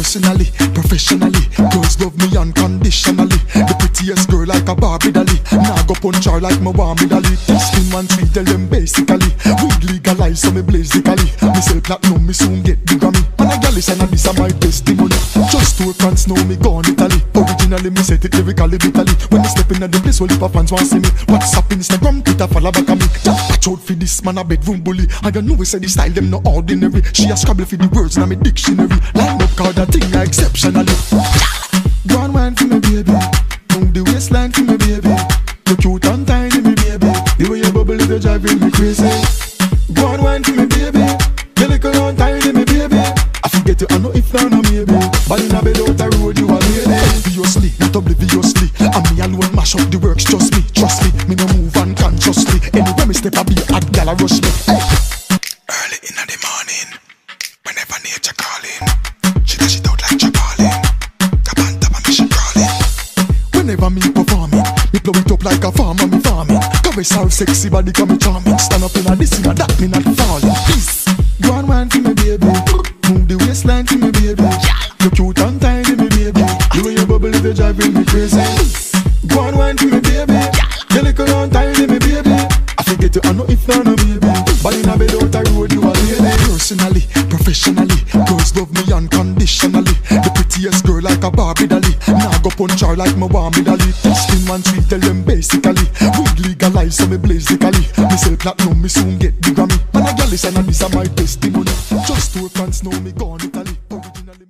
Personally, professionally, girls love me unconditionally. The prettiest girl like a Barbie dolly. Now go punch her like my Wami dolly. Testing one sweet, tell them basically. Weed legalize so me blaze the cali. Me sell platinum, me soon get the Grammy. And a gal is and this a my testimony. Just two France know me gone Italy. Originally me set it lyrically bitterly. When me step in the place where the fans want see me. WhatsApp, Instagram, Twitter, follow back on me. Watch out for this man a bedroom bully. And you know we say the style them no ordinary. She a scrabble for the words in my dictionary. Line up card that thing like exceptionally. Go on wine for me baby. Move the waistline for me baby. You cute and tiny me baby. The way you bubble is driving me crazy. Go on wine for me baby. You little and tiny me baby. I forget you I know if not no maybe. But in a bed out the road you a lady. Obviously, not obliviously. And me alone mash up the works, trust me. Trust me, me no move unconsciously. Anywhere me step I be a gal a rush me. Hey. Early in the morning, whenever nature calling, she dash it out like Chabalin. Tap on top of me she crawling. Whenever me performing, me blow it up like a farmer me farming. Caress her sexy body come me charming. Stand up in a this in a that me not falling. Please, go on wine for me baby. Move the waistline for me baby. You cute and tiny me baby. The way you bubble is driving me crazy. Go on wine for me baby. You little and tiny me baby. I forget you I know if not no baby. But in a bed out the road you a lady. Personally, professionally, girls love me unconditionally. The prettiest girl like a Barbie dolly. Now go punch her like my Wami dolly. Testing one sweet, tell them basically. Weed legalize so me blaze the cali. Me sell platinum, me soon get the Grammy. And a gal is and this a my testimony. Just two fans know me gone Italy.